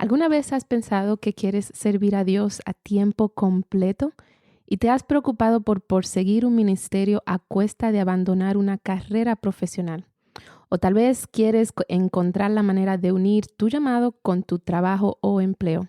¿Alguna vez has pensado que quieres servir a Dios a tiempo completo y te has preocupado por seguir un ministerio a cuesta de abandonar una carrera profesional? O tal vez quieres encontrar la manera de unir tu llamado con tu trabajo o empleo.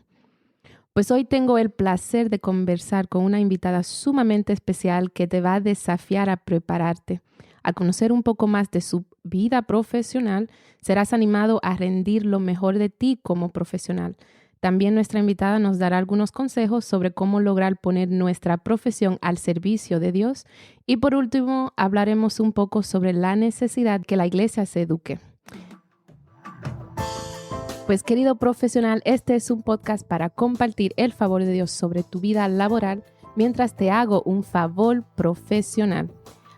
Pues hoy tengo el placer de conversar con una invitada sumamente especial que te va a desafiar a prepararte. Al conocer un poco más de su vida profesional, serás animado a rendir lo mejor de ti como profesional. También nuestra invitada nos dará algunos consejos sobre cómo lograr poner nuestra profesión al servicio de Dios. Y por último, hablaremos un poco sobre la necesidad que la iglesia se eduque. Pues querido profesional, este es un podcast para compartir el favor de Dios sobre tu vida laboral mientras te hago un favor profesional.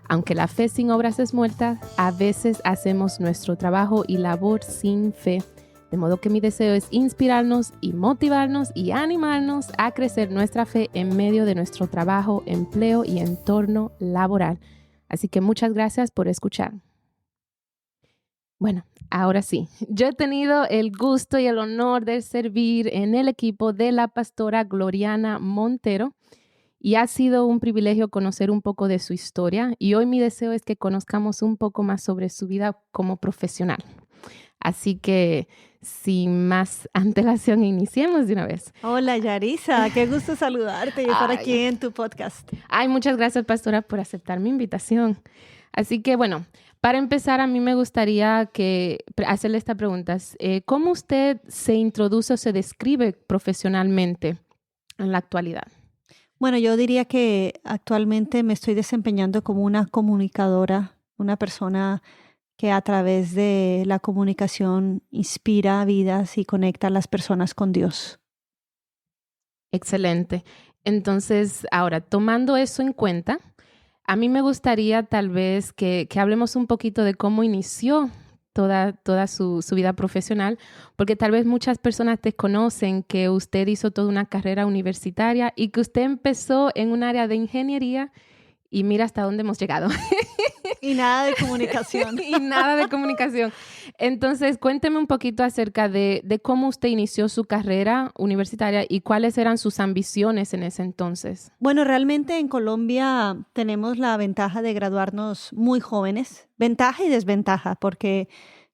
Aunque la fe sin obras es muerta, a veces hacemos nuestro trabajo y labor sin fe. De modo que mi deseo es inspirarnos y motivarnos y animarnos a crecer nuestra fe en medio de nuestro trabajo, empleo y entorno laboral. Así que muchas gracias por escuchar. Bueno, ahora sí, yo he tenido el gusto y el honor de servir en el equipo de la pastora Gloriana Montero y ha sido un privilegio conocer un poco de su historia y hoy mi deseo es que conozcamos un poco más sobre su vida como profesional. Así que, sin más antelación, iniciemos de una vez. Hola, Yarisa, qué gusto saludarte y estar aquí en tu podcast. Muchas gracias, pastora, por aceptar mi invitación. Así que, bueno, para empezar, a mí me gustaría hacerle esta pregunta. ¿Cómo usted se introduce o se describe profesionalmente en la actualidad? Bueno, yo diría que actualmente me estoy desempeñando como una comunicadora, una persona que a través de la comunicación inspira vidas y conecta a las personas con Dios. Excelente. Entonces, ahora, tomando eso en cuenta, a mí me gustaría tal vez que hablemos un poquito de cómo inició toda su vida profesional, porque tal vez muchas personas desconocen que usted hizo toda una carrera universitaria y que usted empezó en un área de ingeniería y mira hasta dónde hemos llegado. Y nada de comunicación. Y nada de comunicación. Entonces, cuénteme un poquito acerca de cómo usted inició su carrera universitaria y cuáles eran sus ambiciones en ese entonces. Bueno, realmente en Colombia tenemos la ventaja de graduarnos muy jóvenes, ventaja y desventaja, porque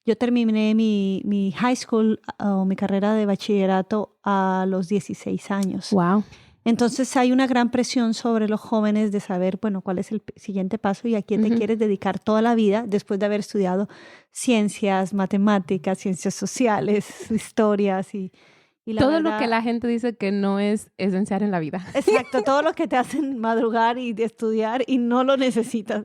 yo terminé mi high school o mi carrera de bachillerato a los 16 años. Wow. Entonces hay una gran presión sobre los jóvenes de saber, bueno, cuál es el siguiente paso y a quién te quieres dedicar toda la vida después de haber estudiado ciencias, matemáticas, ciencias sociales, historias y todo verdad, lo que la gente dice que no es esencial en la vida. Exacto, todo lo que te hacen madrugar y estudiar y no lo necesitas.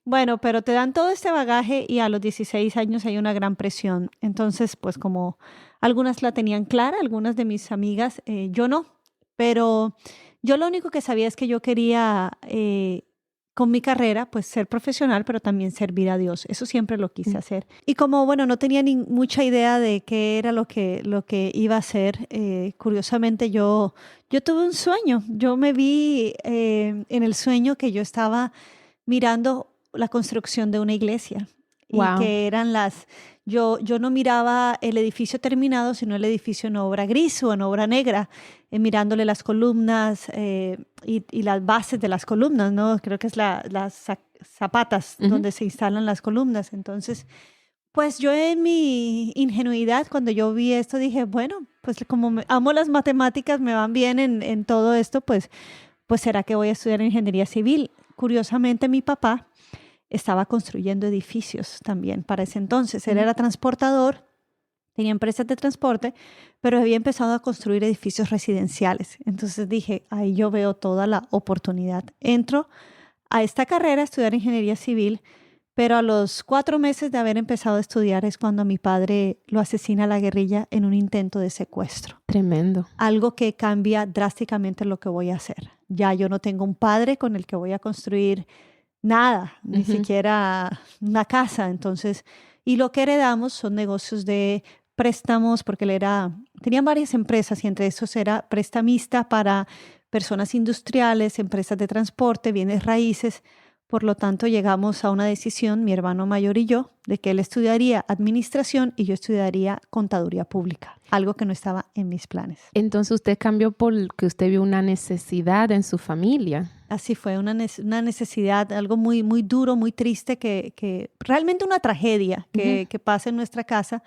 Bueno, pero te dan todo este bagaje y a los 16 años hay una gran presión. Entonces, pues como algunas la tenían clara, algunas de mis amigas, yo no. Pero yo lo único que sabía es que yo quería, con mi carrera, pues ser profesional, pero también servir a Dios. Eso siempre lo quise hacer. Y como, bueno, no tenía mucha idea de qué era lo que iba a hacer, curiosamente yo tuve un sueño. Yo me vi en el sueño que yo estaba mirando la construcción de una iglesia. Wow. Y que eran yo no miraba el edificio terminado, sino el edificio en obra gris o en obra negra, mirándole las columnas y las bases de las columnas, ¿no? Creo que es las zapatas donde se instalan las columnas. Entonces, pues yo en mi ingenuidad, cuando yo vi esto, dije, bueno, pues como amo las matemáticas, me van bien en todo esto, pues será que voy a estudiar ingeniería civil. Curiosamente, mi papá estaba construyendo edificios también para ese entonces. Él era transportador, tenía empresas de transporte, pero había empezado a construir edificios residenciales. Entonces dije, ahí yo veo toda la oportunidad. Entro a esta carrera a estudiar ingeniería civil, pero a los 4 meses de haber empezado a estudiar es cuando a mi padre lo asesina la guerrilla en un intento de secuestro. Tremendo. Algo que cambia drásticamente lo que voy a hacer. Ya yo no tengo un padre con el que voy a construir nada, ni siquiera una casa. Entonces, y lo que heredamos son negocios de préstamos, porque tenían varias empresas y entre esos era prestamista para personas industriales, empresas de transporte, bienes raíces, Por lo tanto, llegamos a una decisión, mi hermano mayor y yo, de que él estudiaría administración y yo estudiaría contaduría pública, algo que no estaba en mis planes. Entonces usted cambió porque usted vio una necesidad en su familia. Así fue, una necesidad, algo muy, muy duro, muy triste, que realmente una tragedia que pasa en nuestra casa,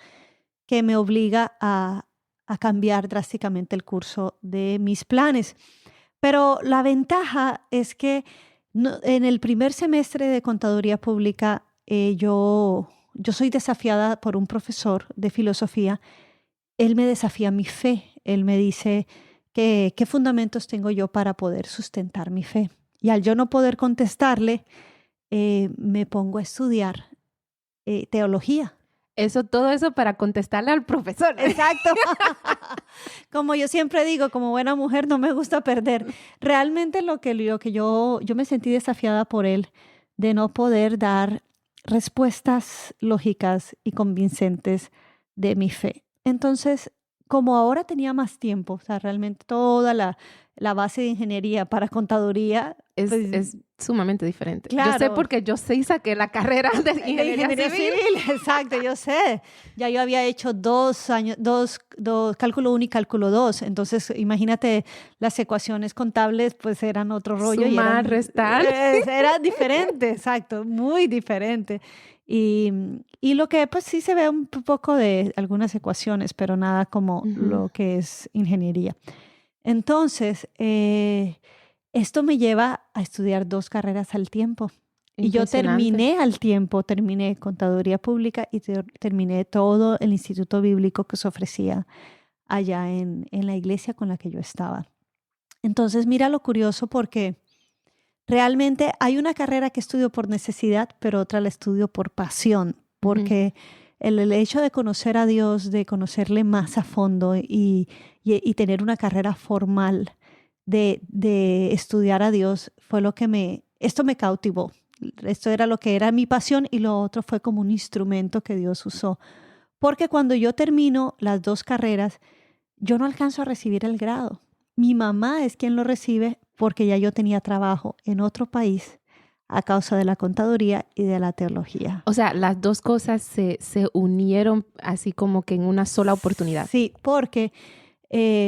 que me obliga a cambiar drásticamente el curso de mis planes. Pero la ventaja es que en el primer semestre de contaduría pública, yo soy desafiada por un profesor de filosofía. Él me desafía mi fe. Él me dice qué fundamentos tengo yo para poder sustentar mi fe. Y al yo no poder contestarle, me pongo a estudiar teología. Todo eso para contestarle al profesor. Exacto. Como yo siempre digo, como buena mujer no me gusta perder. Realmente lo que yo me sentí desafiada por él de no poder dar respuestas lógicas y convincentes de mi fe. Entonces, como ahora tenía más tiempo, o sea, realmente toda la base de ingeniería para contaduría es sumamente diferente. Claro. Yo sé porque yo sí saqué la carrera de ingeniería civil. Exacto, yo sé. Ya yo había hecho 2 años, cálculo 1 y cálculo 2. Entonces, imagínate, las ecuaciones contables pues eran otro rollo. Sumar, restar. Era diferente, exacto, muy diferente. Y lo que pues sí se ve un poco de algunas ecuaciones, pero nada como lo que es ingeniería. Entonces, esto me lleva a estudiar 2 carreras al tiempo. Y yo terminé contaduría pública y terminé todo el instituto bíblico que se ofrecía allá en la iglesia con la que yo estaba. Entonces, mira lo curioso porque realmente hay una carrera que estudio por necesidad, pero otra la estudio por pasión, porque el hecho de conocer a Dios, de conocerle más a fondo y tener una carrera formal de estudiar a Dios fue lo que esto me cautivó. Esto era lo que era mi pasión y lo otro fue como un instrumento que Dios usó. Porque cuando yo termino las 2 carreras, yo no alcanzo a recibir el grado. Mi mamá es quien lo recibe porque ya yo tenía trabajo en otro país a causa de la contaduría y de la teología. O sea, las 2 cosas se unieron así como que en una sola oportunidad. Sí, porque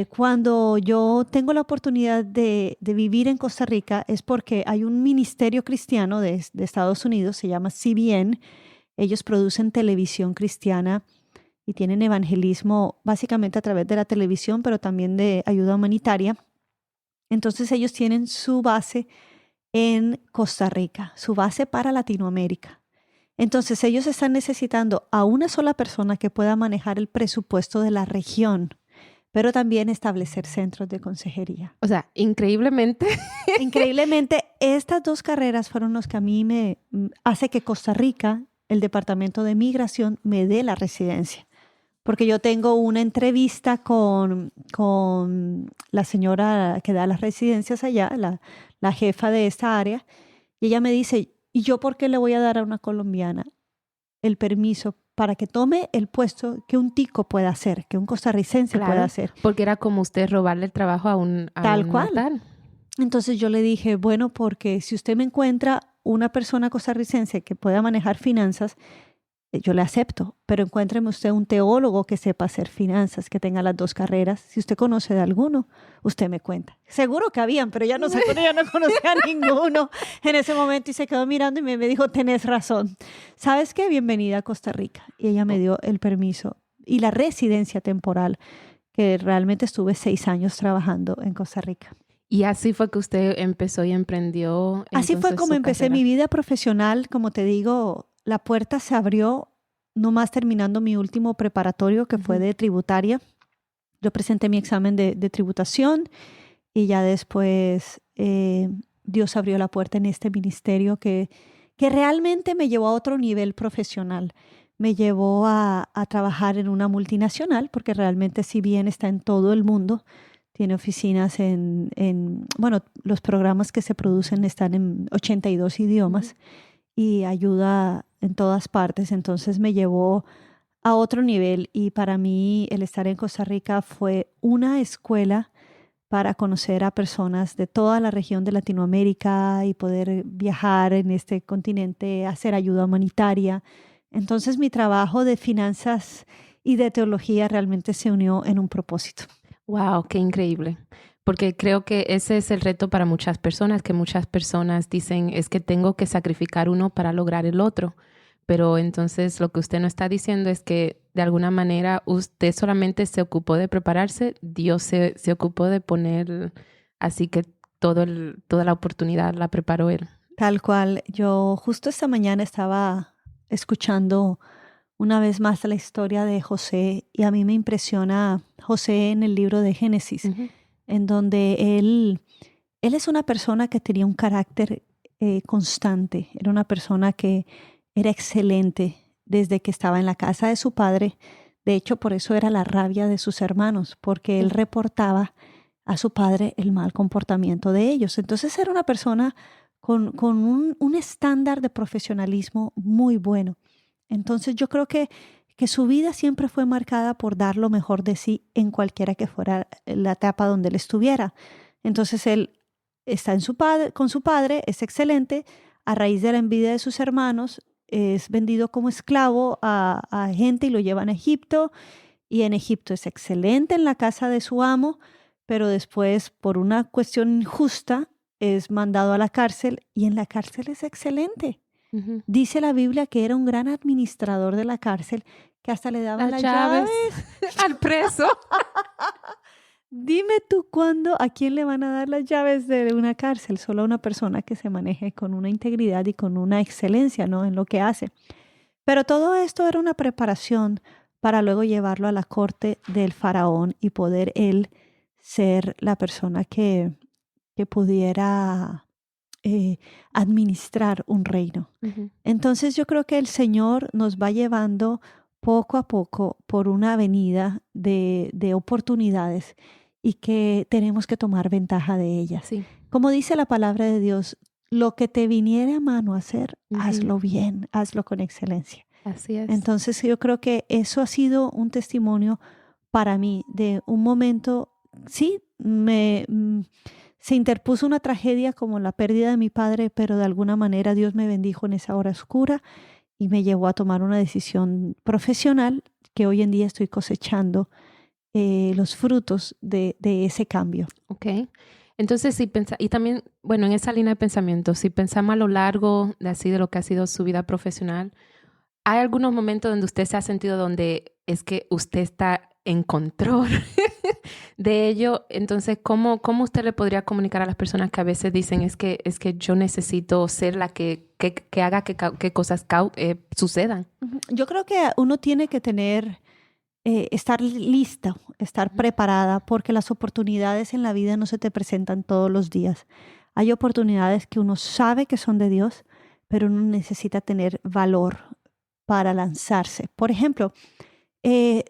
cuando yo tengo la oportunidad de vivir en Costa Rica es porque hay un ministerio cristiano de Estados Unidos, se llama CBN. Ellos producen televisión cristiana y tienen evangelismo básicamente a través de la televisión, pero también de ayuda humanitaria. Entonces ellos tienen su base en Costa Rica, su base para Latinoamérica. Entonces ellos están necesitando a una sola persona que pueda manejar el presupuesto de la región, pero también establecer centros de consejería. O sea, increíblemente. Increíblemente, estas 2 carreras fueron los que a mí me hace que Costa Rica, el Departamento de Migración, me dé la residencia. Porque yo tengo una entrevista con la señora que da las residencias allá, la jefa de esta área, y ella me dice, ¿y yo por qué le voy a dar a una colombiana el permiso para que tome el puesto que un tico pueda hacer, que un costarricense pueda hacer? Porque era como usted robarle el trabajo a un Tal cual. natal. Entonces yo le dije, bueno, porque si usted me encuentra una persona costarricense que pueda manejar finanzas, yo le acepto, pero encuéntreme usted un teólogo que sepa hacer finanzas, que tenga las 2 carreras. Si usted conoce de alguno, usted me cuenta. Seguro que habían, pero ya no conocía a ninguno en ese momento y se quedó mirando y me dijo, tenés razón. ¿Sabes qué? Bienvenida a Costa Rica. Y ella me dio el permiso y la residencia temporal, que realmente estuve 6 años trabajando en Costa Rica. Y así fue que usted empezó y emprendió. Así fue como empecé mi vida profesional. Como te digo, la puerta se abrió nomás terminando mi último preparatorio, que fue de tributaria. Yo presenté mi examen de tributación y ya después Dios abrió la puerta en este ministerio que realmente me llevó a otro nivel profesional. Me llevó a trabajar en una multinacional, porque realmente si bien está en todo el mundo, tiene oficinas bueno, los programas que se producen están en 82 idiomas y ayuda en todas partes. Entonces me llevó a otro nivel y para mí el estar en Costa Rica fue una escuela para conocer a personas de toda la región de Latinoamérica y poder viajar en este continente, hacer ayuda humanitaria. Entonces mi trabajo de finanzas y de teología realmente se unió en un propósito. Wow, qué increíble. Porque creo que ese es el reto para muchas personas, que muchas personas dicen es que tengo que sacrificar uno para lograr el otro. Pero entonces lo que usted nos está diciendo es que de alguna manera usted solamente se ocupó de prepararse, Dios se ocupó de poner, así que toda la oportunidad la preparó Él. Tal cual. Yo justo esta mañana estaba escuchando una vez más la historia de José y a mí me impresiona José en el libro de Génesis, en donde él es una persona que tenía un carácter constante, era una persona que era excelente desde que estaba en la casa de su padre. De hecho, por eso era la rabia de sus hermanos, porque él reportaba a su padre el mal comportamiento de ellos. Entonces era una persona con un estándar de profesionalismo muy bueno. Entonces yo creo que su vida siempre fue marcada por dar lo mejor de sí en cualquiera que fuera la etapa donde él estuviera. Entonces él está con su padre, es excelente, a raíz de la envidia de sus hermanos, es vendido como esclavo a gente y lo llevan a Egipto. Y en Egipto es excelente en la casa de su amo, pero después, por una cuestión injusta, es mandado a la cárcel y en la cárcel es excelente. Dice la Biblia que era un gran administrador de la cárcel, que hasta le daban las llaves al preso. Dime tú a quién le van a dar las llaves de una cárcel, solo a una persona que se maneje con una integridad y con una excelencia, ¿no?, en lo que hace. Pero todo esto era una preparación para luego llevarlo a la corte del faraón y poder él ser la persona que pudiera administrar un reino. Entonces yo creo que el Señor nos va llevando poco a poco por una avenida de oportunidades y que tenemos que tomar ventaja de ellas. Sí. Como dice la palabra de Dios, lo que te viniere a mano a hacer, hazlo bien, hazlo con excelencia. Así es. Entonces yo creo que eso ha sido un testimonio para mí de un momento, sí, se interpuso una tragedia como la pérdida de mi padre, pero de alguna manera Dios me bendijo en esa hora oscura y me llevó a tomar una decisión profesional que hoy en día estoy cosechando los frutos de ese cambio. Ok. Entonces, y también, bueno, en esa línea de pensamiento, si pensamos a lo largo de lo que ha sido su vida profesional, ¿hay algunos momentos donde usted se ha sentido donde es que usted está en control de ello? Entonces, ¿cómo usted le podría comunicar a las personas que a veces dicen es que yo necesito ser la que haga que cosas sucedan? Yo creo que uno tiene que estar lista, estar preparada, porque las oportunidades en la vida no se te presentan todos los días. Hay oportunidades que uno sabe que son de Dios, pero uno necesita tener valor para lanzarse. Por ejemplo,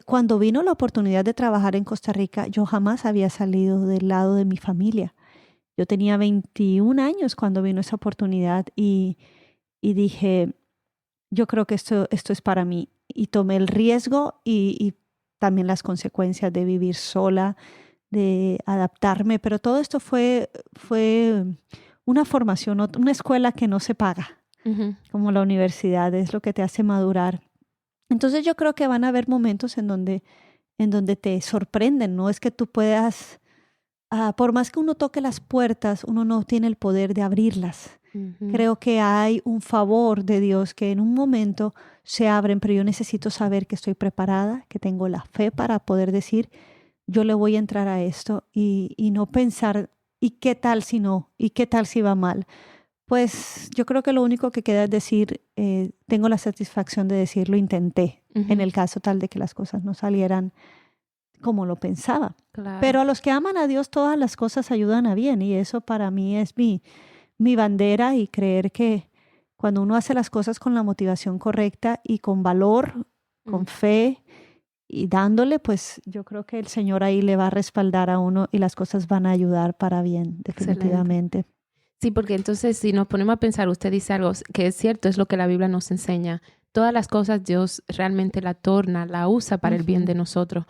cuando vino la oportunidad de trabajar en Costa Rica, yo jamás había salido del lado de mi familia. Yo tenía 21 años cuando vino esa oportunidad y dije, yo creo que esto es para mí. Y tomé el riesgo y también las consecuencias de vivir sola, de adaptarme. Pero todo esto fue una formación, una escuela que no se paga, como la universidad, es lo que te hace madurar. Entonces yo creo que van a haber momentos en donde te sorprenden, no es que tú puedas, por más que uno toque las puertas, uno no tiene el poder de abrirlas. Creo que hay un favor de Dios que en un momento se abren, pero yo necesito saber que estoy preparada, que tengo la fe para poder decir, yo le voy a entrar a esto y no pensar, ¿y qué tal si no? ¿Y qué tal si va mal? Pues yo creo que lo único que queda es decir, tengo la satisfacción de decir, lo intenté, en el caso tal de que las cosas no salieran como lo pensaba. Claro. Pero a los que aman a Dios todas las cosas ayudan a bien y eso para mí es mi bandera y creer que cuando uno hace las cosas con la motivación correcta y con valor, con fe y dándole, pues yo creo que el Señor ahí le va a respaldar a uno y las cosas van a ayudar para bien, definitivamente. Excelente. Sí, porque entonces si nos ponemos a pensar, usted dice algo que es cierto, es lo que la Biblia nos enseña. Todas las cosas Dios realmente la torna, la usa para el bien de nosotros.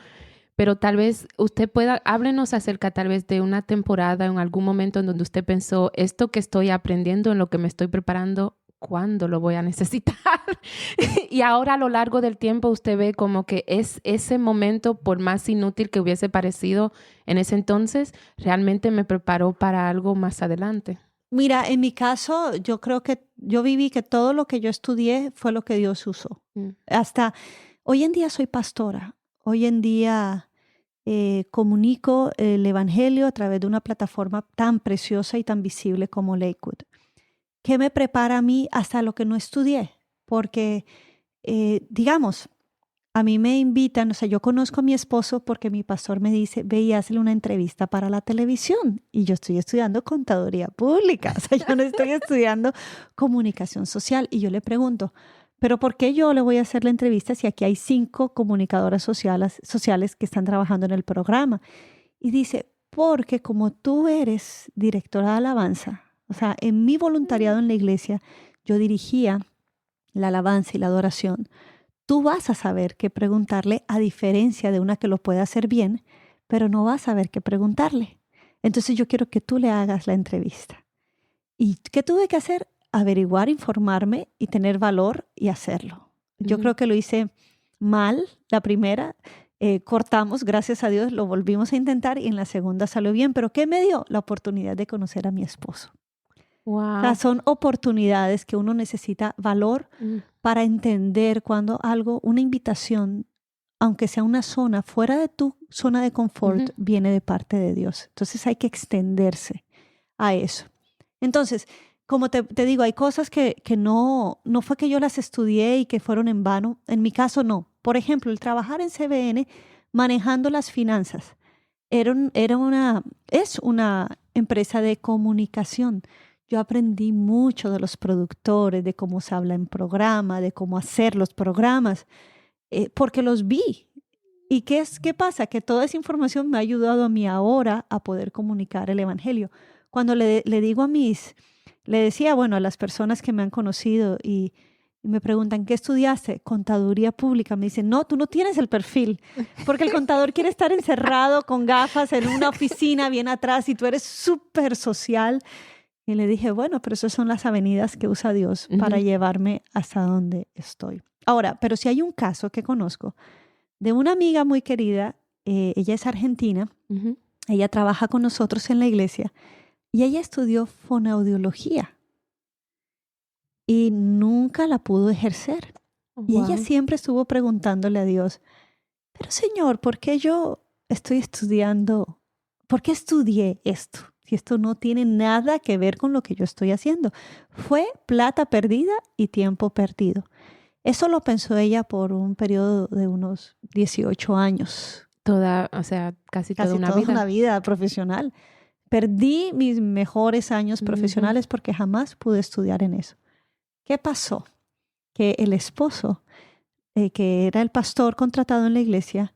pero tal vez usted pueda, háblenos acerca tal vez de una temporada, en algún momento en donde usted pensó, esto que estoy aprendiendo, en lo que me estoy preparando, ¿cuándo lo voy a necesitar? Y ahora a lo largo del tiempo usted ve como que es ese momento, por más inútil que hubiese parecido en ese entonces, realmente me preparó para algo más adelante. Mira, en mi caso, yo creo que yo viví que todo lo que yo estudié fue lo que Dios usó. Hasta hoy en día soy pastora. Hoy en día comunico el Evangelio a través de una plataforma tan preciosa y tan visible como Lakewood. ¿Qué me prepara a mí hasta lo que no estudié? Porque, digamos, a mí me invitan, o sea, yo conozco a mi esposo porque mi pastor me dice, ve y hazle una entrevista para la televisión. Y yo estoy estudiando contaduría pública, o sea, yo no estoy estudiando comunicación social. Y yo le pregunto, ¿pero por qué yo le voy a hacer la entrevista si aquí hay 5 comunicadoras sociales que están trabajando en el programa? Y dice, porque como tú eres directora de alabanza, o sea, en mi voluntariado en la iglesia, yo dirigía la alabanza y la adoración. Tú vas a saber qué preguntarle, a diferencia de una que lo puede hacer bien, pero no vas a saber qué preguntarle. Entonces yo quiero que tú le hagas la entrevista. ¿Y qué tuve que hacer? Averiguar, informarme y tener valor y hacerlo. Yo creo que lo hice mal la primera. Cortamos, gracias a Dios, lo volvimos a intentar y en la segunda salió bien. ¿Pero qué me dio? La oportunidad de conocer a mi esposo. Wow. O sea, son oportunidades que uno necesita valor para entender cuando algo, una invitación, aunque sea una zona fuera de tu zona de confort, viene de parte de Dios. Entonces hay que extenderse a eso. Entonces, como te digo, hay cosas que no fue que yo las estudié y que fueron en vano. En mi caso, no. Por ejemplo, el trabajar en CBN manejando las finanzas es una empresa de comunicación. Yo aprendí mucho de los productores, de cómo se habla en programa, de cómo hacer los programas, porque los vi. ¿Y qué pasa? Que toda esa información me ha ayudado a mí ahora a poder comunicar el Evangelio. Cuando le decía, bueno, a las personas que me han conocido y me preguntan, ¿qué estudiaste? Contaduría pública. Me dicen, no, tú no tienes el perfil, porque el contador quiere estar encerrado con gafas en una oficina bien atrás y tú eres súper social. Y le dije, bueno, pero esas son las avenidas que usa Dios para llevarme hasta donde estoy. Ahora, pero si hay un caso que conozco de una amiga muy querida, ella es argentina, ella trabaja con nosotros en la iglesia y ella estudió fonoaudiología y nunca la pudo ejercer. Y ella siempre estuvo preguntándole a Dios, pero Señor, ¿por qué yo estoy estudiando? ¿Por qué estudié esto? Si esto no tiene nada que ver con lo que yo estoy haciendo. Fue plata perdida y tiempo perdido. Eso lo pensó ella por un periodo de unos 18 años. Casi toda una vida profesional. Perdí mis mejores años profesionales porque jamás pude estudiar en eso. ¿Qué pasó? Que el esposo, que era el pastor contratado en la iglesia,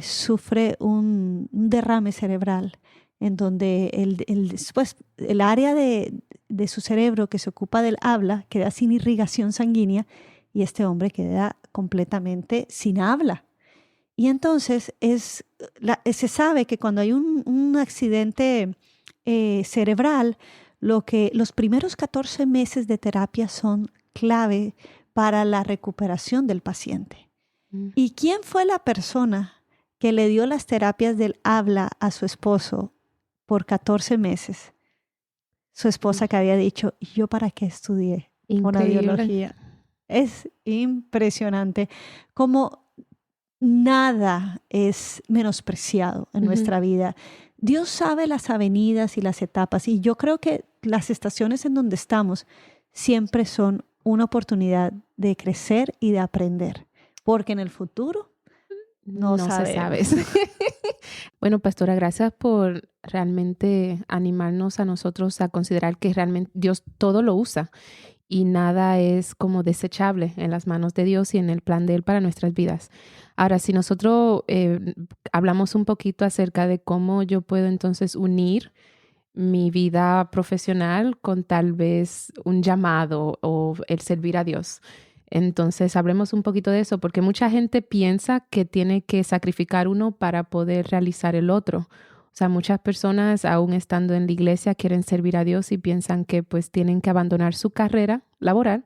sufre un derrame cerebral en donde el área de su cerebro que se ocupa del habla queda sin irrigación sanguínea y este hombre queda completamente sin habla. Y entonces se sabe que cuando hay un accidente cerebral, los primeros 14 meses de terapia son clave para la recuperación del paciente. ¿Y quién fue la persona que le dio las terapias del habla a su esposo por 14 meses? Su esposa que había dicho, ¿y yo para qué estudié fonoaudiología? Es impresionante cómo nada es menospreciado en nuestra vida. Dios sabe las avenidas y las etapas y yo creo que las estaciones en donde estamos siempre son una oportunidad de crecer y de aprender, porque en el futuro no se sabe. Bueno, pastora, gracias por realmente animarnos a nosotros a considerar que realmente Dios todo lo usa y nada es como desechable en las manos de Dios y en el plan de Él para nuestras vidas. Ahora, si nosotros hablamos un poquito acerca de cómo yo puedo entonces unir mi vida profesional con tal vez un llamado o el servir a Dios. Entonces, hablemos un poquito de eso, porque mucha gente piensa que tiene que sacrificar uno para poder realizar el otro. O sea, muchas personas, aún estando en la iglesia, quieren servir a Dios y piensan que pues tienen que abandonar su carrera laboral,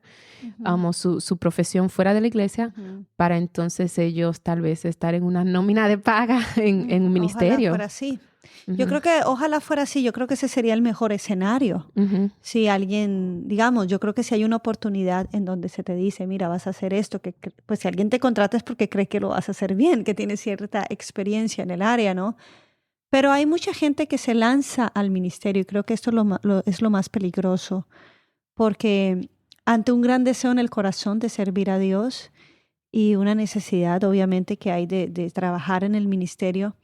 Ujú, su profesión fuera de la iglesia, ujú. para entonces ellos tal vez estar en una nómina de paga en un Ojalá ministerio. fuera así. Yo Ujú, creo que ojalá fuera así. Yo creo que ese sería el mejor escenario. ujú, Si alguien, digamos, yo creo que si hay una oportunidad en donde se te dice, mira, vas a hacer esto, pues si alguien te contrata es porque cree que lo vas a hacer bien, que tiene cierta experiencia en el área, ¿no? Pero hay mucha gente que se lanza al ministerio y creo que esto es lo más peligroso, porque ante un gran deseo en el corazón de servir a Dios y una necesidad, obviamente, que hay de trabajar en el ministerio,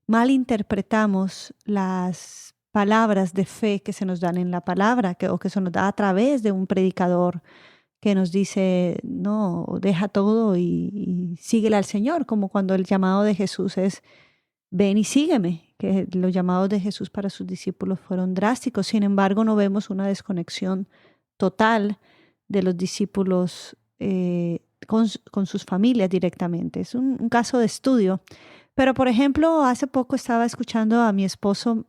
malinterpretamos las palabras de fe que se nos dan en la palabra o que se nos da a través de un predicador que nos dice, no, deja todo y síguele al Señor, como cuando el llamado de Jesús es, ven y sígueme, que los llamados de Jesús para sus discípulos fueron drásticos. Sin embargo, no vemos una desconexión total de los discípulos con sus familias directamente. Es un caso de estudio. Pero, por ejemplo, hace poco estaba escuchando a mi esposo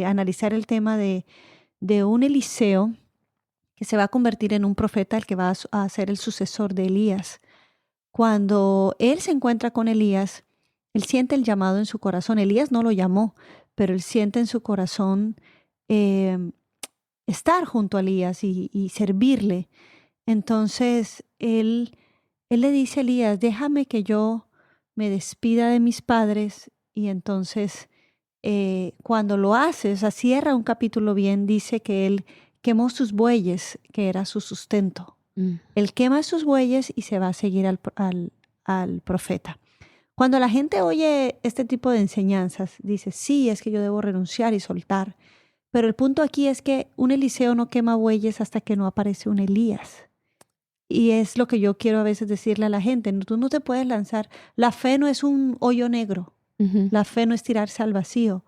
analizar el tema de un Eliseo que se va a convertir en un profeta, el que va a ser el sucesor de Elías. Cuando él se encuentra con Elías, él siente el llamado en su corazón. Elías no lo llamó, pero él siente en su corazón eh, estar junto a Elías y servirle. Entonces él le dice a Elías, déjame que yo me despida de mis padres. Y entonces cuando lo hace, o sea, cierra un capítulo bien, dice que él quemó sus bueyes, que era su sustento. mm, Él quema sus bueyes y se va a seguir al profeta. Cuando la gente oye este tipo de enseñanzas, dice, sí, es que yo debo renunciar y soltar. Pero el punto aquí es que un Eliseo no quema bueyes hasta que no aparece un Elías. Y es lo que yo quiero a veces decirle a la gente. Tú no te puedes lanzar. La fe no es un hoyo negro. ujú. La fe no es tirarse al vacío.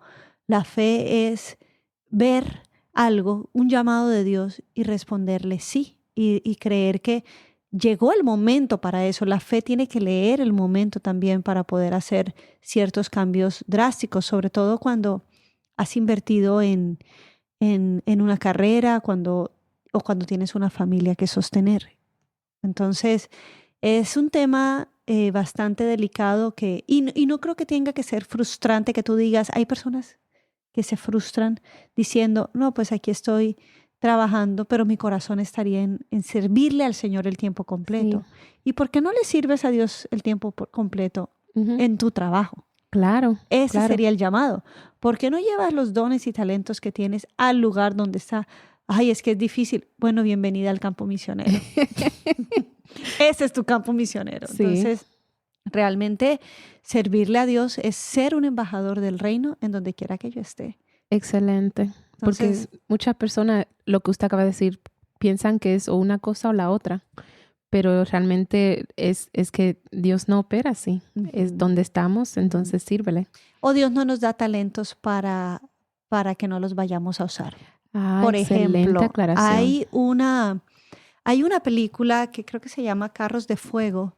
La fe es ver algo, un llamado de Dios y responderle sí y creer que llegó el momento para eso. La fe tiene que leer el momento también para poder hacer ciertos cambios drásticos, sobre todo cuando has invertido en una carrera o cuando tienes una familia que sostener. Entonces, es un tema bastante delicado y no creo que tenga que ser frustrante que tú digas, hay personas que se frustran diciendo, no, pues aquí estoy trabajando, pero mi corazón estaría en servirle al Señor el tiempo Sí, completo. ¿Y por qué no le sirves a Dios el tiempo completo ujú. en tu trabajo? Claro, Ese claro. sería el llamado. ¿Por qué no llevas los dones y talentos que tienes al lugar donde está? Ay, es que es difícil. Bueno, bienvenida al campo misionero. Ese es tu campo misionero. Sí, Entonces, realmente servirle a Dios es ser un embajador del reino en donde quiera que yo esté. excelente. Porque Entonces, muchas personas, lo que usted acaba de decir, piensan que es o una cosa o la otra, pero realmente es que Dios no opera así. Es ujú, donde estamos, ujú. entonces sírvele. O Dios no nos da talentos para que no los vayamos a usar. Ah, Por excelente ejemplo, aclaración. hay una película que creo que se llama Carros de Fuego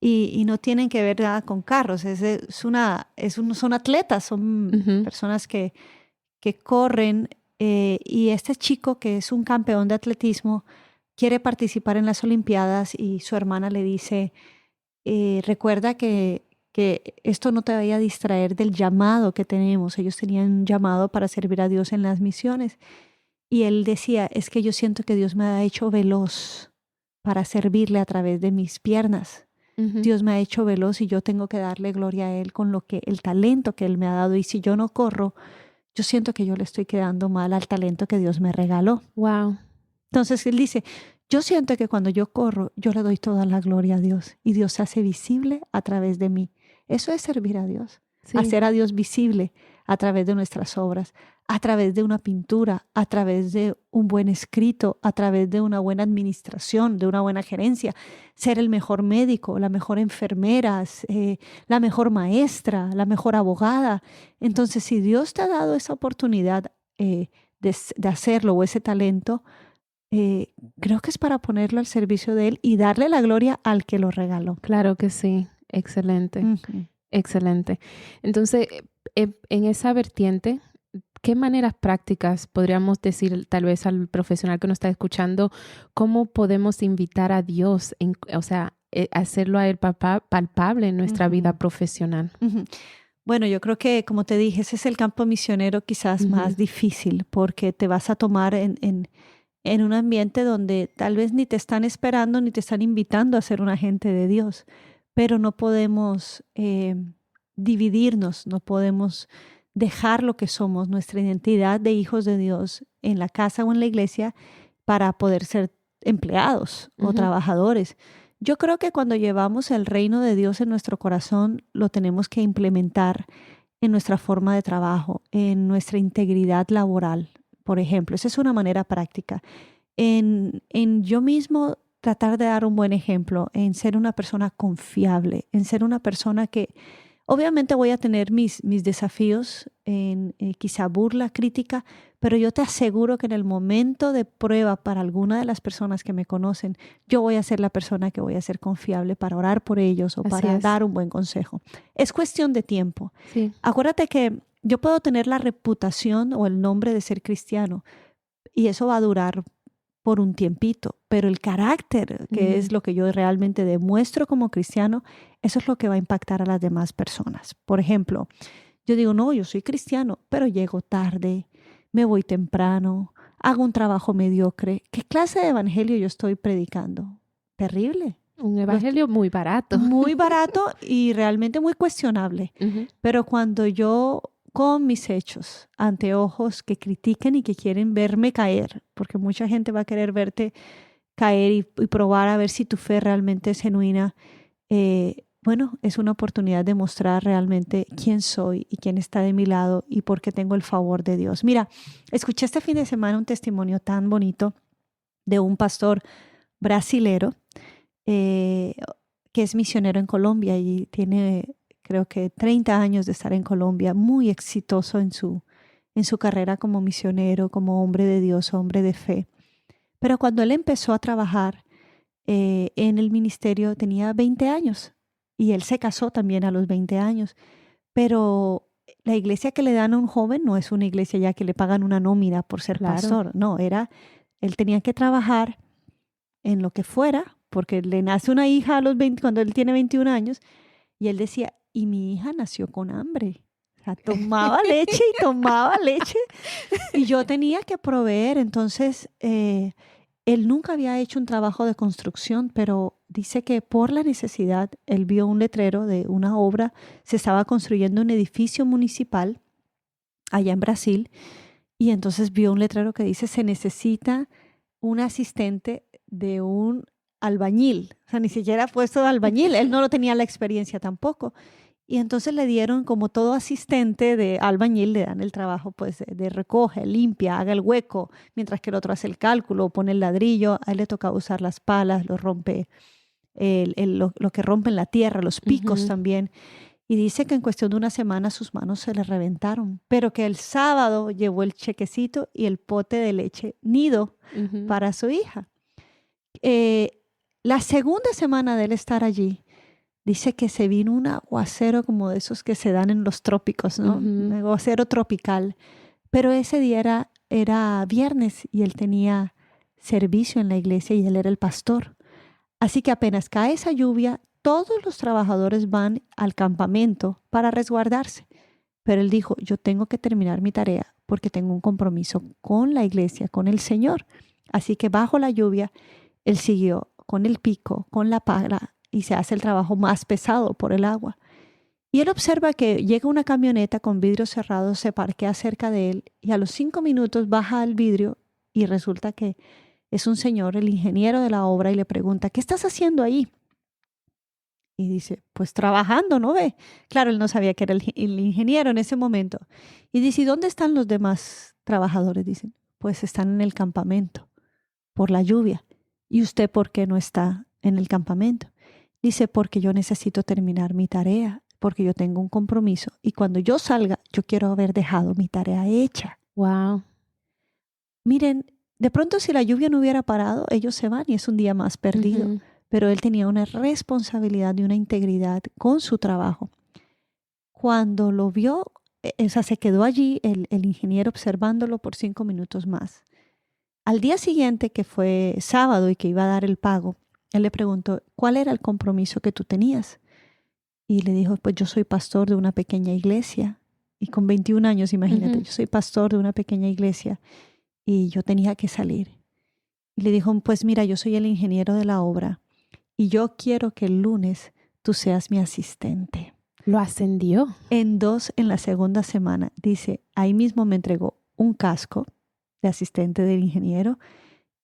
y no tienen que ver nada con carros. Son atletas, son Ujú, personas que corren y este chico que es un campeón de atletismo quiere participar en las Olimpiadas y su hermana le dice, recuerda que esto no te vaya a distraer del llamado que tenemos. Ellos tenían un llamado para servir a Dios en las misiones. Y él decía, es que yo siento que Dios me ha hecho veloz para servirle a través de mis piernas. ujú. Dios me ha hecho veloz y yo tengo que darle gloria a Él con el talento que Él me ha dado. Y si yo no corro, yo siento que yo le estoy quedando mal al talento que Dios me regaló. Wow. Entonces él dice, yo siento que cuando yo corro, yo le doy toda la gloria a Dios y Dios se hace visible a través de mí. Eso es servir a Dios, Sí, hacer a Dios visible a través de nuestras obras, a través de una pintura, a través de un buen escrito, a través de una buena administración, de una buena gerencia, ser el mejor médico, la mejor enfermera, la mejor maestra, la mejor abogada. Entonces, si Dios te ha dado esa oportunidad de hacerlo o ese talento, creo que es para ponerlo al servicio de Él y darle la gloria al que lo regaló. Claro que sí. Excelente. Ujú. Excelente. Entonces, en esa vertiente, ¿qué maneras prácticas podríamos decir tal vez al profesional que nos está escuchando, cómo podemos invitar a Dios, o sea, hacerlo a Él palpable en nuestra vida Ujú. profesional? Ujú. Bueno, yo creo que, como te dije, ese es el campo misionero quizás Ujú. más difícil porque te vas a tomar en un ambiente donde tal vez ni te están esperando ni te están invitando a ser un agente de Dios, pero no podemos dividirnos, no podemos dejar lo que somos, nuestra identidad de hijos de Dios en la casa o en la iglesia para poder ser empleados o Ujú. trabajadores. Yo creo que cuando llevamos el reino de Dios en nuestro corazón, lo tenemos que implementar en nuestra forma de trabajo, en nuestra integridad laboral, por ejemplo. Esa es una manera práctica. En yo mismo tratar de dar un buen ejemplo, en ser una persona confiable, en ser una persona que obviamente voy a tener mis desafíos, en quizá burla, crítica, pero yo te aseguro que en el momento de prueba para alguna de las personas que me conocen, yo voy a ser la persona que voy a ser confiable para orar por ellos o Así para es. dar un buen consejo. Es cuestión de tiempo. Sí. Acuérdate que yo puedo tener la reputación o el nombre de ser cristiano y eso va a durar por un tiempito, pero el carácter, que Ujú. es lo que yo realmente demuestro como cristiano, eso es lo que va a impactar a las demás personas. Por ejemplo, yo digo, no, yo soy cristiano, pero llego tarde, me voy temprano, hago un trabajo mediocre. ¿Qué clase de evangelio yo estoy predicando? Terrible. Un Lo evangelio muy barato. muy barato y realmente muy cuestionable. Ujú. Pero cuando yo con mis hechos, ante ojos que critiquen y que quieren verme caer, porque mucha gente va a querer verte caer y probar a ver si tu fe realmente es genuina, bueno, es una oportunidad de mostrar realmente quién soy y quién está de mi lado y por qué tengo el favor de Dios. Mira, escuché este fin de semana un testimonio tan bonito de un pastor brasilero eh, que es misionero en Colombia y tiene, creo que 30 años de estar en Colombia, muy exitoso en su carrera como misionero, como hombre de Dios, hombre de fe. Pero cuando él empezó a trabajar en el ministerio tenía 20 años y él se casó también a los 20 años, pero la iglesia que le dan a un joven no es una iglesia ya que le pagan una nómina por ser Claro. pastor, no, él tenía que trabajar en lo que fuera, porque le nace una hija a los 20, cuando él tiene 21 años, y él decía, y mi hija nació con hambre. O sea, tomaba leche y tomaba leche, y yo tenía que proveer. Entonces, él nunca había hecho un trabajo de construcción, pero dice que por la necesidad, él vio un letrero de una obra, se estaba construyendo un edificio municipal allá en Brasil, y entonces vio un letrero que dice, se necesita un asistente de un albañil, o sea, ni siquiera puesto de albañil, él no lo tenía la experiencia tampoco. Y entonces le dieron como todo asistente de albañil, le dan el trabajo pues de recoge, limpia, haga el hueco, mientras que el otro hace el cálculo, pone el ladrillo, a él le toca usar las palas, lo rompe, lo que rompen la tierra, los picos Ujú. también. Y dice que en cuestión de una semana sus manos se le reventaron, pero que el sábado llevó el chequecito y el pote de leche nido Ujú. para su hija. Eh, la segunda semana de él estar allí, dice que se vino un aguacero como de esos que se dan en los trópicos, ¿no? Un Ujú. aguacero tropical. Pero ese día era viernes y él tenía servicio en la iglesia y él era el pastor. Así que apenas cae esa lluvia, todos los trabajadores van al campamento para resguardarse. Pero él dijo, yo tengo que terminar mi tarea porque tengo un compromiso con la iglesia, con el Señor. Así que bajo la lluvia, él siguió con el pico, con la pala y se hace el trabajo más pesado por el agua. Y él observa que llega una camioneta con vidrios cerrados, se parquea cerca de él y a los 5 minutos baja el vidrio y resulta que es un señor, el ingeniero de la obra, y le pregunta, ¿qué estás haciendo ahí? Y dice, pues trabajando, ¿no ve? Claro, él no sabía que era el ingeniero en ese momento. Y dice, ¿y dónde están los demás trabajadores? Dicen, pues están en el campamento por la lluvia. ¿Y usted por qué no está en el campamento? Dice, porque yo necesito terminar mi tarea, porque yo tengo un compromiso y cuando yo salga, yo quiero haber dejado mi tarea hecha. Wow. Miren, De pronto, si la lluvia no hubiera parado, ellos se van y es un día más perdido. Ujú. Pero él tenía una responsabilidad y una integridad con su trabajo. Cuando lo vio, o sea, se quedó allí el ingeniero observándolo por 5 minutos más. Al día siguiente, que fue sábado y que iba a dar el pago, él le preguntó, ¿cuál era el compromiso que tú tenías? Y le dijo, pues yo soy pastor de una pequeña iglesia. Y con 21 años, imagínate, Ujú. yo soy pastor de una pequeña iglesia y yo tenía que salir. Y le dijo, pues mira, yo soy el ingeniero de la obra y yo quiero que el lunes tú seas mi asistente. Lo ascendió. En la segunda semana, dice, ahí mismo me entregó un casco de asistente del ingeniero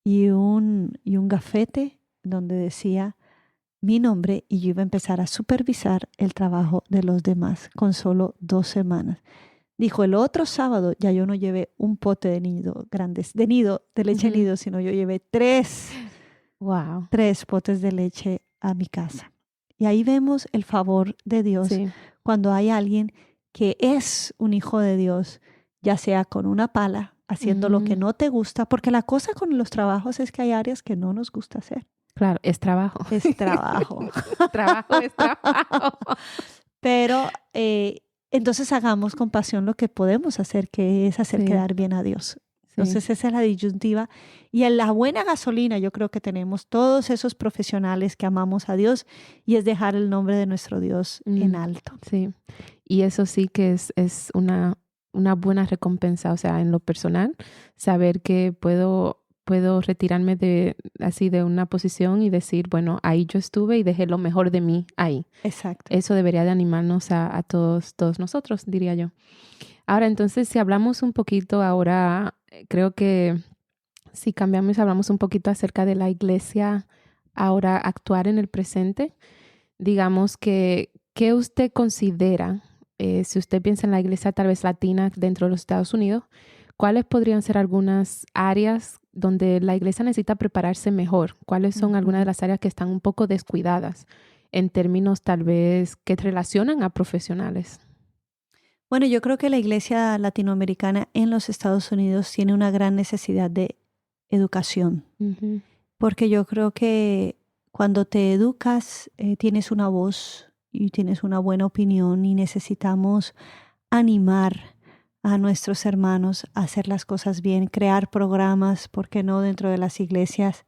y un gafete donde decía mi nombre y yo iba a empezar a supervisar el trabajo de los demás con solo 2 semanas. Dijo, el otro sábado ya yo no llevé un pote de nido grandes, de leche Ujú. nido, sino yo llevé 3 Wow. potes de leche a mi casa. Y ahí vemos el favor de Dios Sí. cuando hay alguien que es un hijo de Dios, ya sea con una pala, haciendo lo que Ujú. no te gusta, porque la cosa con los trabajos es que hay áreas que no nos gusta hacer. Claro, es trabajo. Es trabajo. Trabajo es trabajo. Pero entonces hagamos con pasión lo que podemos hacer, que es hacer Sí, quedar bien a Dios. sí. Entonces esa es la disyuntiva. Y en la buena gasolina yo creo que tenemos todos esos profesionales que amamos a Dios y es dejar el nombre de nuestro Dios en Mm, alto. sí. Y eso sí que es una buena recompensa, o sea, en lo personal, saber que puedo retirarme de una posición y decir, bueno, ahí yo estuve y dejé lo mejor de mí ahí. Exacto. Eso debería de animarnos a todos nosotros, diría yo. Ahora, entonces, si hablamos un poquito ahora, creo que si cambiamos y hablamos un poquito acerca de la iglesia ahora actuar en el presente, digamos que, ¿qué usted considera, si usted piensa en la iglesia tal vez latina dentro de los Estados Unidos, cuáles podrían ser algunas áreas donde la iglesia necesita prepararse mejor? ¿Cuáles son algunas de Ujú. las áreas que están un poco descuidadas en términos tal vez que relacionan a profesionales? Bueno, yo creo que la iglesia latinoamericana en los Estados Unidos tiene una gran necesidad de educación, Ujú. porque yo creo que cuando te educas tienes una voz y tienes una buena opinión y necesitamos animar a nuestros hermanos a hacer las cosas bien, crear programas, ¿por qué no?, dentro de las iglesias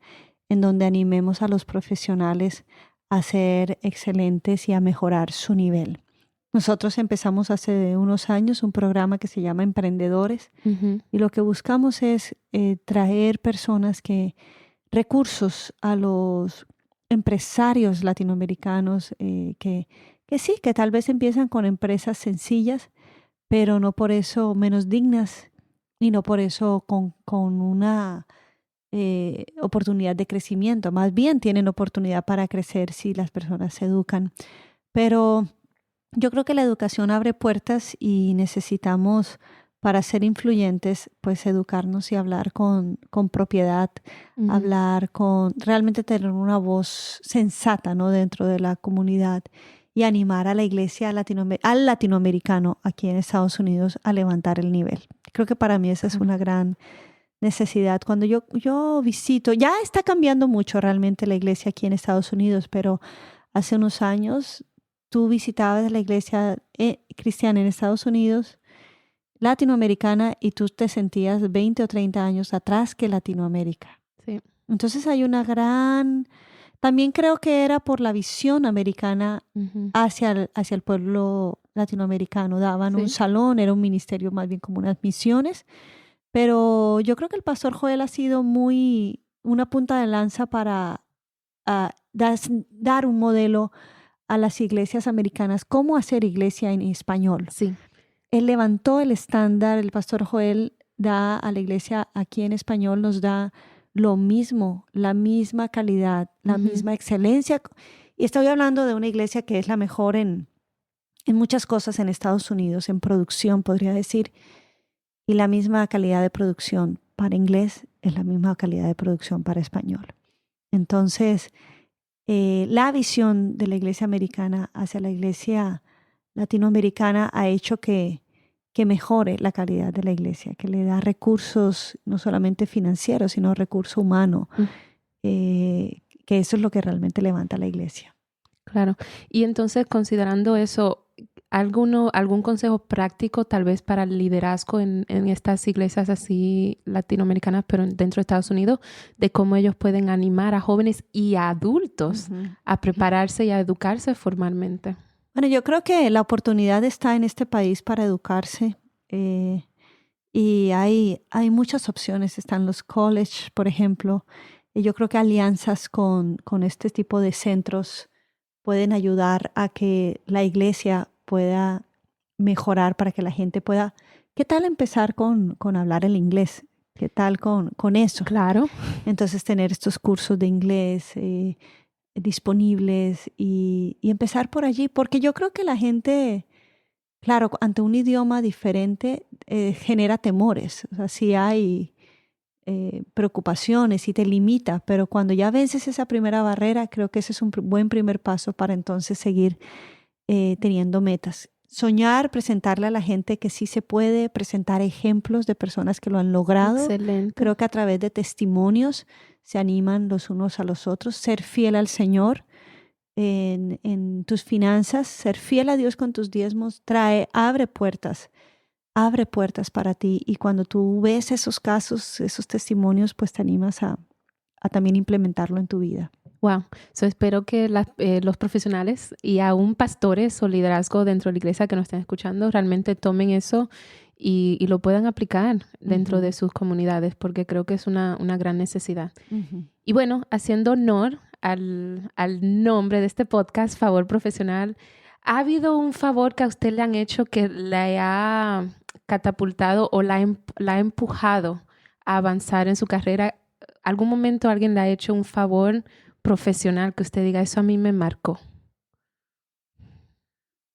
en donde animemos a los profesionales a ser excelentes y a mejorar su nivel. Nosotros empezamos hace unos años un programa que se llama Emprendedores Ujú. y lo que buscamos es traer recursos a los empresarios latinoamericanos que sí, que tal vez empiezan con empresas sencillas, pero no por eso menos dignas y no por eso con una oportunidad de crecimiento. Más bien tienen oportunidad para crecer si las personas se educan. Pero yo creo que la educación abre puertas y necesitamos, para ser influyentes, pues educarnos y hablar con propiedad, Ujú. hablar realmente tener una voz sensata, ¿no?, dentro de la comunidad y animar a la iglesia al latinoamericano aquí en Estados Unidos a levantar el nivel. Creo que para mí esa es Claro. una gran necesidad. Cuando yo visito, ya está cambiando mucho realmente la iglesia aquí en Estados Unidos, pero hace unos años tú visitabas la iglesia cristiana en Estados Unidos, latinoamericana, y tú te sentías 20 o 30 años atrás que Latinoamérica. Sí. Entonces hay una gran, también creo que era por la visión americana Ujú. hacia el pueblo latinoamericano. Daban un Sí. salón, era un ministerio más bien como unas misiones, pero yo creo que el pastor Joel ha sido muy una punta de lanza para dar un modelo a las iglesias americanas, cómo hacer iglesia en español. Sí. Él levantó el estándar, el pastor Joel da a la iglesia aquí en español, nos da lo mismo, la misma calidad, la Ujú. misma excelencia. Y estoy hablando de una iglesia que es la mejor en muchas cosas en Estados Unidos, en producción, podría decir, y la misma calidad de producción para inglés es la misma calidad de producción para español. Entonces, la visión de la iglesia americana hacia la iglesia latinoamericana ha hecho que que mejore la calidad de la iglesia, que le da recursos no solamente financieros, sino recurso humano, que eso es lo que realmente levanta la iglesia. Claro. Y entonces, considerando eso, ¿algún consejo práctico tal vez para el liderazgo en estas iglesias así latinoamericanas, pero dentro de Estados Unidos, de cómo ellos pueden animar a jóvenes y a adultos a prepararse y a educarse formalmente? Bueno, yo creo que la oportunidad está en este país para educarse y hay muchas opciones. Están los college, por ejemplo. Y yo creo que alianzas con este tipo de centros pueden ayudar a que la iglesia pueda mejorar, para que la gente pueda... ¿Qué tal empezar con hablar el inglés? ¿Qué tal con eso? Claro. Entonces tener estos cursos de inglés disponibles y empezar por allí, porque yo creo que la gente, claro, ante un idioma diferente genera temores, o sea, sí hay preocupaciones y te limita, pero cuando ya vences esa primera barrera, creo que ese es un buen primer paso para entonces seguir teniendo metas. Soñar, presentarle a la gente que sí se puede, presentar ejemplos de personas que lo han logrado. Excelente. Creo que a través de testimonios se animan los unos a los otros. Ser fiel al Señor en tus finanzas, ser fiel a Dios con tus diezmos, abre puertas para ti. Y cuando tú ves esos casos, esos testimonios, pues te animas a también implementarlo en tu vida. Wow. So, espero que los profesionales y aún pastores o liderazgo dentro de la iglesia que nos estén escuchando realmente tomen eso y lo puedan aplicar dentro de sus comunidades, porque creo que es una gran necesidad. Y bueno, haciendo honor al nombre de este podcast, Favor Profesional, ¿ha habido un favor que a usted le han hecho que le ha catapultado o la ha empujado a avanzar en su carrera? ¿Algún momento alguien le ha hecho un favor profesional que usted diga, eso a mí me marcó?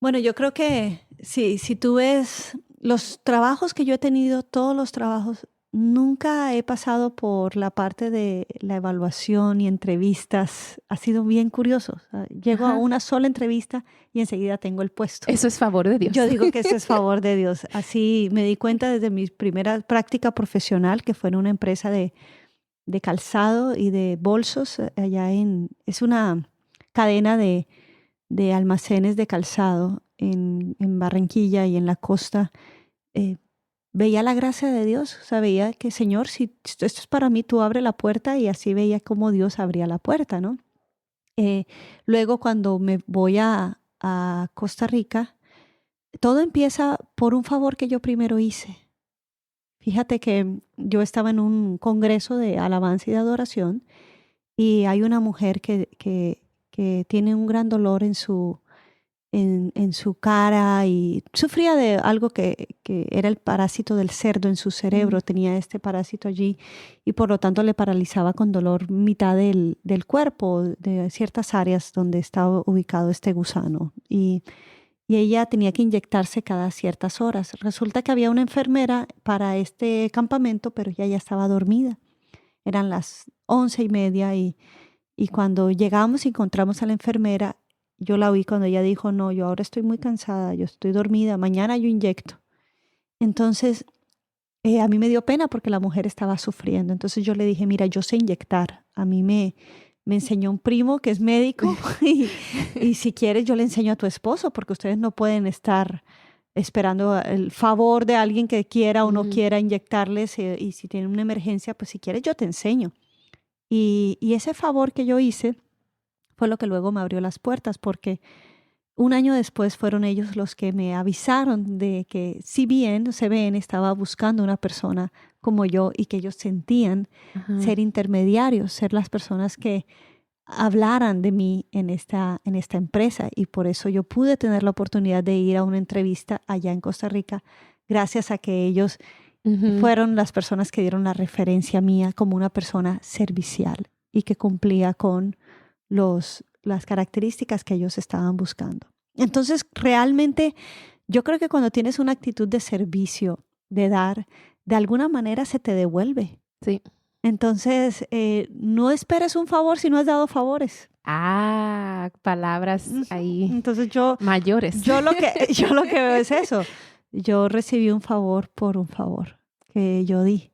Bueno, yo creo que si tú ves los trabajos que yo he tenido, todos los trabajos, nunca he pasado por la parte de la evaluación y entrevistas. Ha sido bien curioso. O sea, llego a una sola entrevista y enseguida tengo el puesto. Eso es favor de Dios. Yo digo que eso es favor de Dios. Así me di cuenta desde mi primera práctica profesional, que fue en una empresa de calzado y de bolsos es una cadena de almacenes de calzado en Barranquilla y en la costa. Veía la gracia de Dios, o sea, veía que, Señor, si esto es para mí, tú abre la puerta, y así veía cómo Dios abría la puerta, ¿no? Luego, cuando me voy a Costa Rica, todo empieza por un favor que yo primero hice. Fíjate que yo estaba en un congreso de alabanza y de adoración y hay una mujer que tiene un gran dolor en su cara y sufría de algo que era el parásito del cerdo en su cerebro. Tenía este parásito allí y por lo tanto le paralizaba con dolor mitad del cuerpo, de ciertas áreas donde estaba ubicado este gusano. Y ella tenía que inyectarse cada ciertas horas. Resulta que había una enfermera para este campamento, pero ella ya estaba dormida. Eran las 11:30 y cuando llegamos y encontramos a la enfermera, yo la oí cuando ella dijo, no, yo ahora estoy muy cansada, yo estoy dormida, mañana yo inyecto. Entonces, a mí me dio pena porque la mujer estaba sufriendo. Entonces yo le dije, mira, yo sé inyectar. A mí me enseñó un primo que es médico y si quieres yo le enseño a tu esposo, porque ustedes no pueden estar esperando el favor de alguien que quiera o no quiera inyectarles, y si tienen una emergencia, pues si quieres yo te enseño. Y ese favor que yo hice fue lo que luego me abrió las puertas, porque un año después fueron ellos los que me avisaron de que CBN estaba buscando una persona como yo y que ellos sentían ser intermediarios, ser las personas que hablaran de mí en esta empresa. Y por eso yo pude tener la oportunidad de ir a una entrevista allá en Costa Rica, gracias a que ellos fueron las personas que dieron la referencia mía como una persona servicial y que cumplía con las características que ellos estaban buscando. Entonces, realmente, yo creo que cuando tienes una actitud de servicio, de dar, de alguna manera se te devuelve. Sí. Entonces, no esperes un favor si no has dado favores. Palabras ahí. Entonces mayores. Yo lo que veo es eso. yo recibí un favor por un favor que yo di.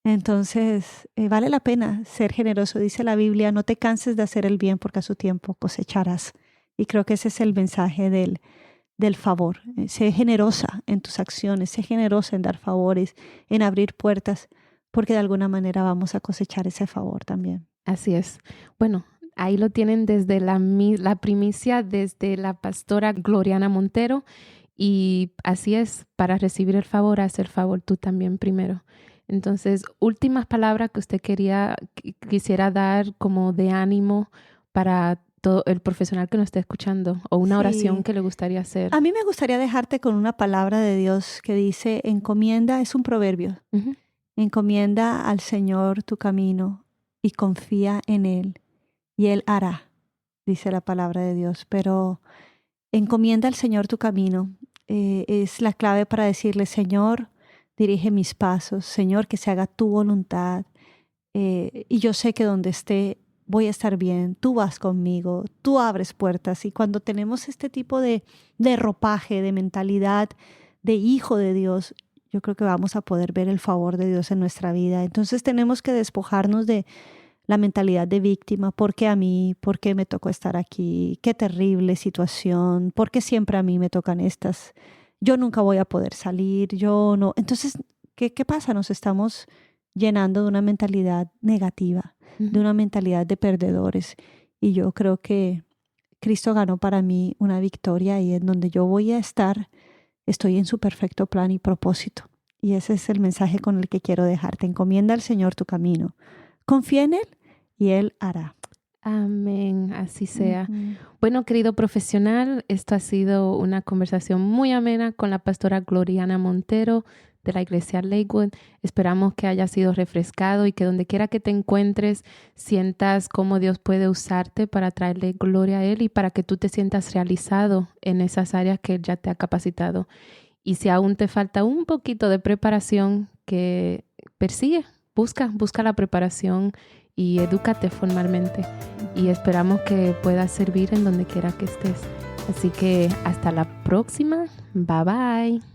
Entonces, vale la pena ser generoso. Dice la Biblia, no te canses de hacer el bien porque a su tiempo cosecharás. Y creo que ese es el mensaje del favor. Sé generosa en tus acciones, sé generosa en dar favores, en abrir puertas, porque de alguna manera vamos a cosechar ese favor también. Así es. Bueno, ahí lo tienen desde la primicia, desde la pastora Gloriana Montero. Y así es, para recibir el favor, haz el favor tú también primero. Entonces, últimas palabras que usted quisiera dar como de ánimo para todo el profesional que nos esté escuchando, o una oración Sí. que le gustaría hacer. A mí me gustaría dejarte con una palabra de Dios que dice, encomienda, es un proverbio, Ujú. encomienda al Señor tu camino y confía en Él y Él hará, dice la palabra de Dios. Pero encomienda al Señor tu camino es la clave para decirle, Señor, dirige mis pasos, Señor, que se haga tu voluntad. Y yo sé que donde esté voy a estar bien, tú vas conmigo, tú abres puertas. Y cuando tenemos este tipo de ropaje, de mentalidad de hijo de Dios, yo creo que vamos a poder ver el favor de Dios en nuestra vida. Entonces tenemos que despojarnos de la mentalidad de víctima. ¿Por qué a mí? ¿Por qué me tocó estar aquí? Qué terrible situación. ¿Por qué siempre a mí me tocan estas? Yo nunca voy a poder salir, yo no. Entonces, ¿qué pasa? Nos estamos llenando de una mentalidad negativa, de Ujú. una mentalidad de perdedores. Y yo creo que Cristo ganó para mí una victoria y en donde yo voy a estar, estoy en su perfecto plan y propósito. Y ese es el mensaje con el que quiero dejarte. Encomienda al Señor tu camino. Confía en Él y Él hará. Amén, así sea. Ujú. Bueno, querido profesional, esto ha sido una conversación muy amena con la pastora Gloriana Montero de la Iglesia Lakewood. Esperamos que haya sido refrescado y que donde quiera que te encuentres sientas cómo Dios puede usarte para traerle gloria a Él y para que tú te sientas realizado en esas áreas que Él ya te ha capacitado. Y si aún te falta un poquito de preparación, que persigue, busca la preparación y edúcate formalmente. Y esperamos que puedas servir en donde quiera que estés. Así que hasta la próxima. Bye bye.